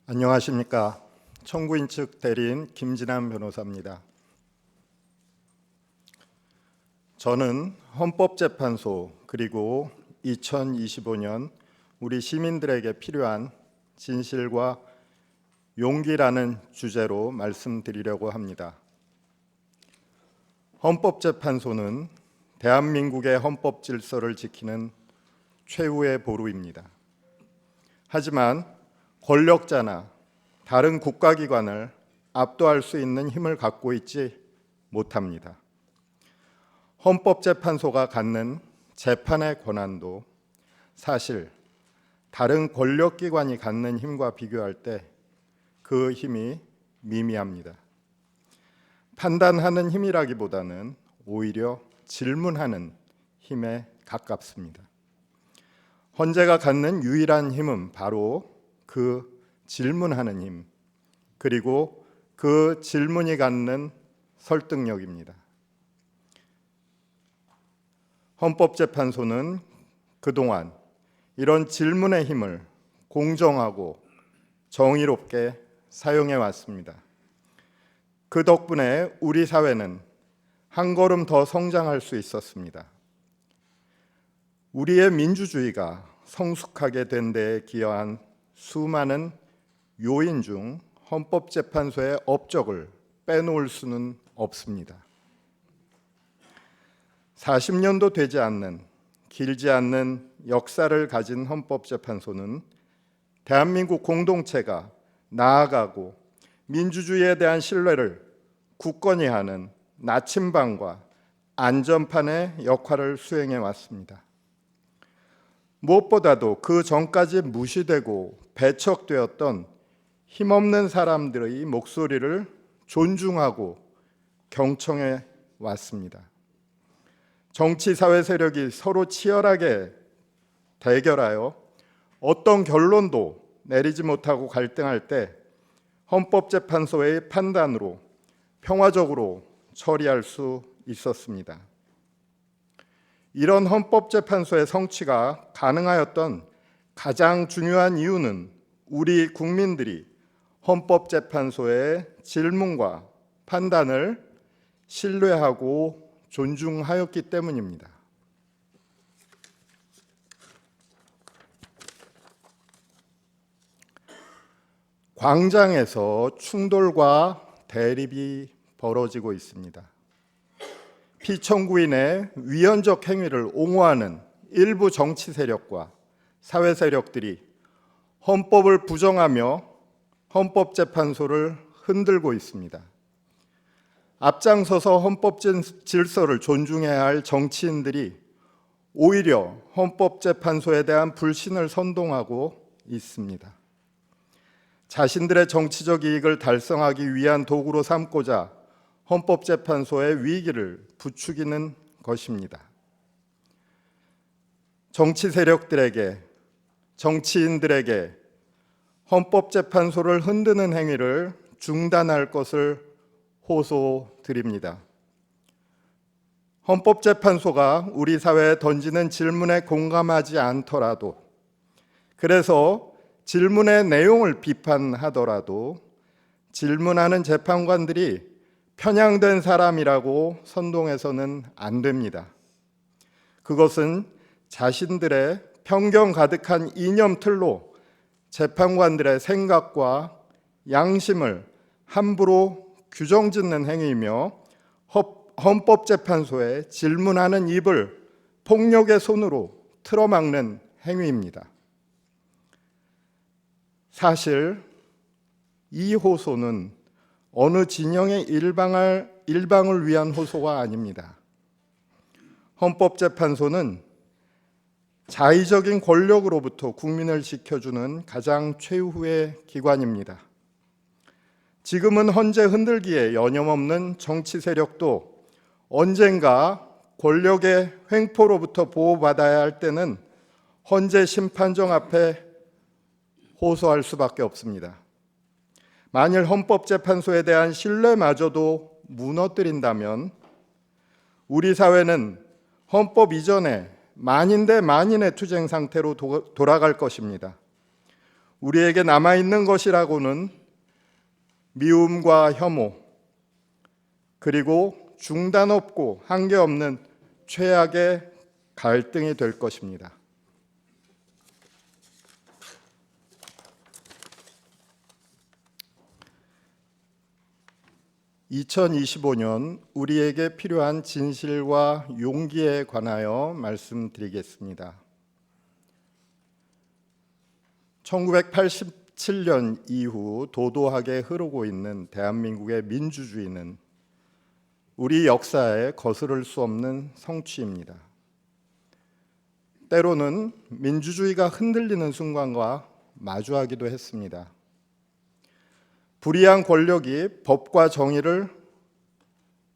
안녕하십니까. 청구인 측 대리인 김진환 변호사입니다. 저는 헌법재판소 그리고 2025년 우리 시민들에게 필요한 진실과 용기라는 주제로 말씀드리려고 합니다. 헌법재판소는 대한민국의 헌법 질서를 지키는 최후의 보루입니다. 하지만 권력자나 다른 국가기관을 압도할 수 있는 힘을 갖고 있지 못합니다. 헌법재판소가 갖는 재판의 권한도 사실 다른 권력기관이 갖는 힘과 비교할 때 그 힘이 미미합니다. 판단하는 힘이라기보다는 오히려 질문하는 힘에 가깝습니다. 헌재가 갖는 유일한 힘은 바로 그 질문하는 힘, 그리고 그 질문이 갖는 설득력입니다. 헌법재판소는 그동안 이런 질문의 힘을 공정하고 정의롭게 사용해 왔습니다. 그 덕분에 우리 사회는 한 걸음 더 성장할 수 있었습니다. 우리의 민주주의가 성숙하게 된 데에 기여한 수많은 요인 중 헌법재판소의 업적을 빼놓을 수는 없습니다. 40년도 되지 않는 길지 않는 역사를 가진 헌법재판소는 대한민국 공동체가 나아가고 민주주의에 대한 신뢰를 굳건히 하는 나침반과 안전판의 역할을 수행해 왔습니다. 무엇보다도 그 전까지 무시되고 배척되었던 힘없는 사람들의 목소리를 존중하고 경청해 왔습니다. 정치, 사회 세력이 서로 치열하게 대결하여 어떤 결론도 내리지 못하고 갈등할 때 헌법재판소의 판단으로 평화적으로 처리할 수 있었습니다. 이런 헌법재판소의 성취가 가능하였던 가장 중요한 이유는 우리 국민들이 헌법재판소의 질문과 판단을 신뢰하고 존중하였기 때문입니다. 광장에서 충돌과 대립이 벌어지고 있습니다. 피청구인의 위헌적 행위를 옹호하는 일부 정치 세력과 사회 세력들이 헌법을 부정하며 헌법재판소를 흔들고 있습니다. 앞장서서 헌법 질서를 존중해야 할 정치인들이 오히려 헌법재판소에 대한 불신을 선동하고 있습니다. 자신들의 정치적 이익을 달성하기 위한 도구로 삼고자 헌법재판소의 위기를 부추기는 것입니다. 정치 세력들에게, 정치인들에게 헌법재판소를 흔드는 행위를 중단할 것을 호소드립니다. 헌법재판소가 우리 사회에 던지는 질문에 공감하지 않더라도, 그래서 질문의 내용을 비판하더라도 질문하는 재판관들이 편향된 사람이라고 선동해서는 안 됩니다. 그것은 자신들의 편견 가득한 이념틀로 재판관들의 생각과 양심을 함부로 규정짓는 행위이며 헌법재판소에 질문하는 입을 폭력의 손으로 틀어막는 행위입니다. 사실 이 호소는 어느 진영의 일방을 위한 호소가 아닙니다. 헌법재판소는 자의적인 권력으로부터 국민을 지켜주는 가장 최후의 기관입니다. 지금은 헌재 흔들기에 여념없는 정치 세력도 언젠가 권력의 횡포로부터 보호받아야 할 때는 헌재 심판정 앞에 호소할 수밖에 없습니다. 만일 헌법재판소에 대한 신뢰마저도 무너뜨린다면 우리 사회는 헌법 이전에 만인 대 만인의 투쟁 상태로 돌아갈 것입니다. 우리에게 남아있는 것이라고는 미움과 혐오, 그리고 중단 없고 한계 없는 최악의 갈등이 될 것입니다. (2025년) 우리에게 필요한 진실과 용기에 관하여 말씀드리겠습니다. 1987년 이후 도도하게 흐르고 있는 대한민국의 민주주의는 우리 역사에 거스를 수 없는 성취입니다. 때로는 민주주의가 흔들리는 순간과 마주하기도 했습니다. 불의한 권력이 법과 정의를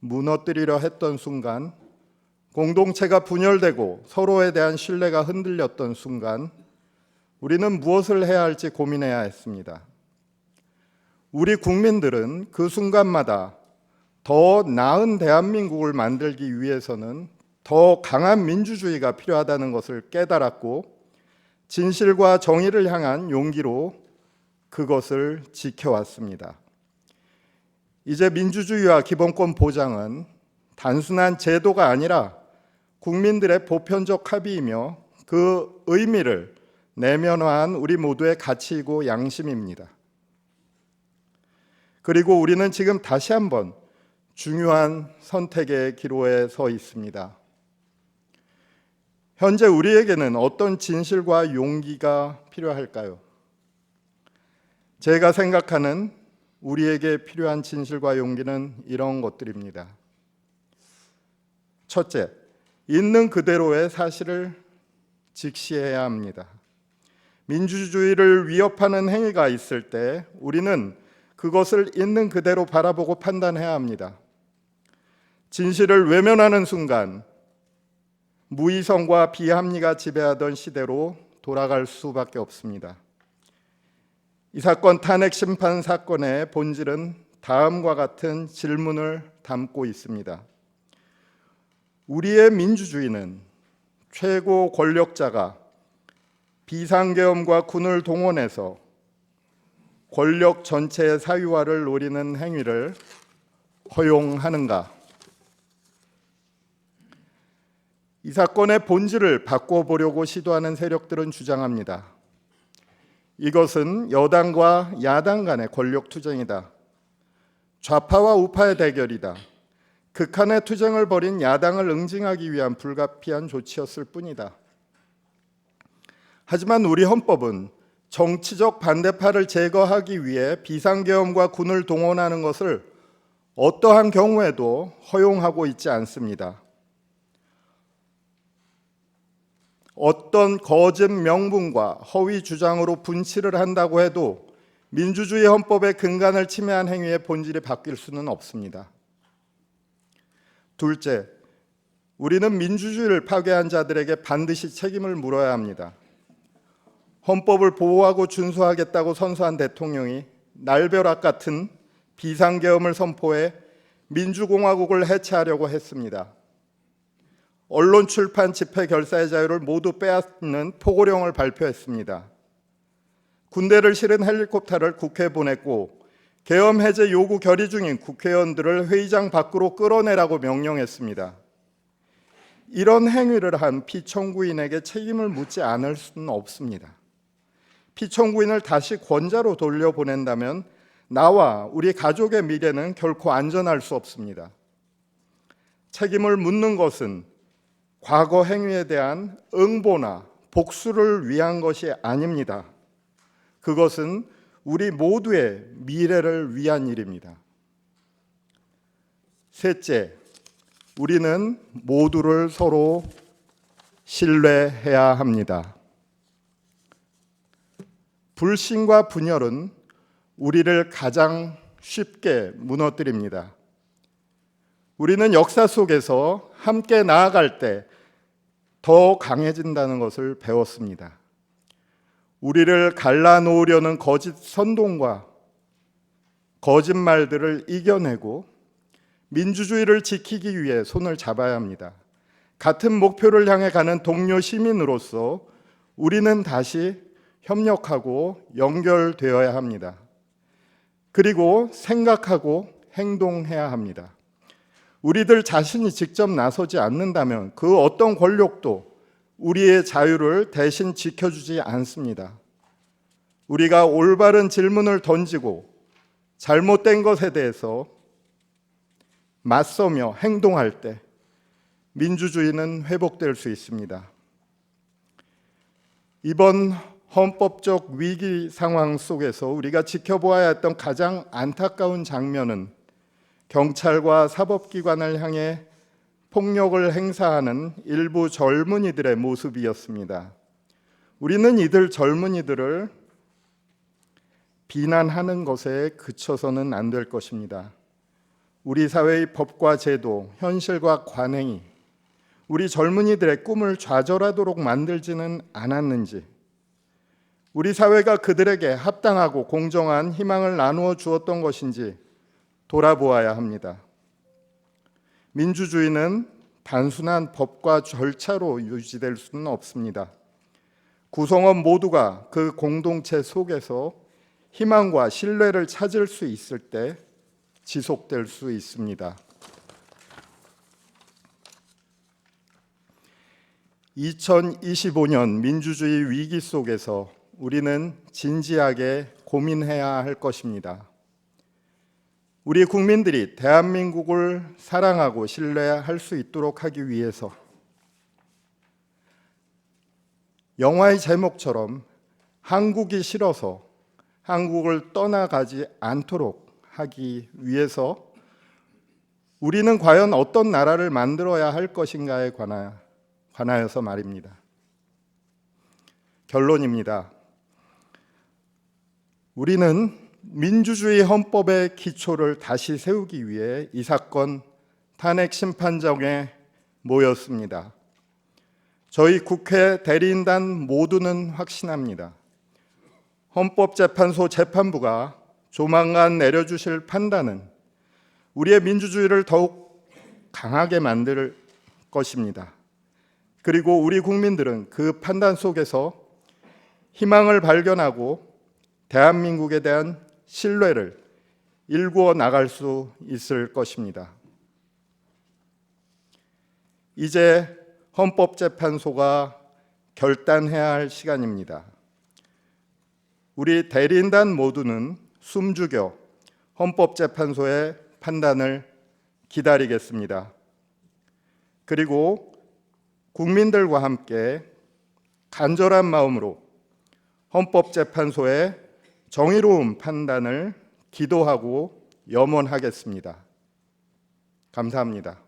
무너뜨리려 했던 순간, 공동체가 분열되고 서로에 대한 신뢰가 흔들렸던 순간, 우리는 무엇을 해야 할지 고민해야 했습니다. 우리 국민들은 그 순간마다 더 나은 대한민국을 만들기 위해서는 더 강한 민주주의가 필요하다는 것을 깨달았고, 진실과 정의를 향한 용기로 그것을 지켜왔습니다. 이제 민주주의와 기본권 보장은 단순한 제도가 아니라 국민들의 보편적 합의이며 그 의미를 내면화한 우리 모두의 가치이고 양심입니다. 그리고 우리는 지금 다시 한번 중요한 선택의 기로에 서 있습니다. 현재 우리에게는 어떤 진실과 용기가 필요할까요? 제가 생각하는 우리에게 필요한 진실과 용기는 이런 것들입니다. 첫째, 있는 그대로의 사실을 직시해야 합니다. 민주주의를 위협하는 행위가 있을 때 우리는 그것을 있는 그대로 바라보고 판단해야 합니다. 진실을 외면하는 순간 무이성과 비합리가 지배하던 시대로 돌아갈 수밖에 없습니다. 이 사건 탄핵 심판 사건의 본질은 다음과 같은 질문을 담고 있습니다. 우리의 민주주의는 최고 권력자가 비상계엄과 군을 동원해서 권력 전체의 사유화를 노리는 행위를 허용하는가? 이 사건의 본질을 바꿔보려고 시도하는 세력들은 주장합니다. 이것은 여당과 야당 간의 권력 투쟁이다. 좌파와 우파의 대결이다. 극한의 투쟁을 벌인 야당을 응징하기 위한 불가피한 조치였을 뿐이다. 하지만 우리 헌법은 정치적 반대파를 제거하기 위해 비상계엄과 군을 동원하는 것을 어떠한 경우에도 허용하고 있지 않습니다. 어떤 거짓 명분과 허위 주장으로 분치를 한다고 해도 민주주의 헌법의 근간을 침해한 행위의 본질이 바뀔 수는 없습니다. 둘째, 우리는 민주주의를 파괴한 자들에게 반드시 책임을 물어야 합니다. 헌법을 보호하고 준수하겠다고 선서한 대통령이 날벼락 같은 비상계엄을 선포해 민주공화국을 해체하려고 했습니다. 언론, 출판, 집회, 결사의 자유를 모두 빼앗는 포고령을 발표했습니다. 군대를 실은 헬리콥터를 국회에 보냈고 계엄 해제 요구 결의 중인 국회의원들을 회의장 밖으로 끌어내라고 명령했습니다. 이런 행위를 한 피청구인에게 책임을 묻지 않을 수는 없습니다. 피청구인을 다시 권자로 돌려보낸다면 나와 우리 가족의 미래는 결코 안전할 수 없습니다. 책임을 묻는 것은 과거 행위에 대한 응보나 복수를 위한 것이 아닙니다. 그것은 우리 모두의 미래를 위한 일입니다. 셋째, 우리는 모두를 서로 신뢰해야 합니다. 불신과 분열은 우리를 가장 쉽게 무너뜨립니다. 우리는 역사 속에서 함께 나아갈 때 더 강해진다는 것을 배웠습니다. 우리를 갈라놓으려는 거짓 선동과 거짓말들을 이겨내고 민주주의를 지키기 위해 손을 잡아야 합니다. 같은 목표를 향해 가는 동료 시민으로서 우리는 다시 협력하고 연결되어야 합니다. 그리고 생각하고 행동해야 합니다. 우리들 자신이 직접 나서지 않는다면 그 어떤 권력도 우리의 자유를 대신 지켜주지 않습니다. 우리가 올바른 질문을 던지고 잘못된 것에 대해서 맞서며 행동할 때 민주주의는 회복될 수 있습니다. 이번 헌법적 위기 상황 속에서 우리가 지켜보아야 했던 가장 안타까운 장면은 경찰과 사법기관을 향해 폭력을 행사하는 일부 젊은이들의 모습이었습니다. 우리는 이들 젊은이들을 비난하는 것에 그쳐서는 안 될 것입니다. 우리 사회의 법과 제도, 현실과 관행이 우리 젊은이들의 꿈을 좌절하도록 만들지는 않았는지, 우리 사회가 그들에게 합당하고 공정한 희망을 나누어 주었던 것인지 돌아보아야 합니다. 민주주의는 단순한 법과 절차로 유지될 수는 없습니다. 구성원 모두가 그 공동체 속에서 희망과 신뢰를 찾을 수 있을 때 지속될 수 있습니다. 2025년 민주주의 위기 속에서 우리는 진지하게 고민해야 할 것입니다. 우리 국민들이 대한민국을 사랑하고 신뢰할 수 있도록 하기 위해서 영화의 제목처럼 한국이 싫어서 한국을 떠나가지 않도록 하기 위해서 우리는 과연 어떤 나라를 만들어야 할 것인가에 관하여서 말입니다. 결론입니다. 우리는 민주주의 헌법의 기초를 다시 세우기 위해 이 사건 탄핵 심판정에 모였습니다. 저희 국회 대리인단 모두는 확신합니다. 헌법재판소 재판부가 조만간 내려주실 판단은 우리의 민주주의를 더욱 강하게 만들 것입니다. 그리고 우리 국민들은 그 판단 속에서 희망을 발견하고 대한민국에 대한 신뢰를 일구어 나갈 수 있을 것입니다. 이제 헌법재판소가 결단해야 할 시간입니다. 우리 대리인단 모두는 숨죽여 헌법재판소의 판단을 기다리겠습니다. 그리고 국민들과 함께 간절한 마음으로 헌법재판소의 정의로운 판단을 기도하고 염원하겠습니다. 감사합니다.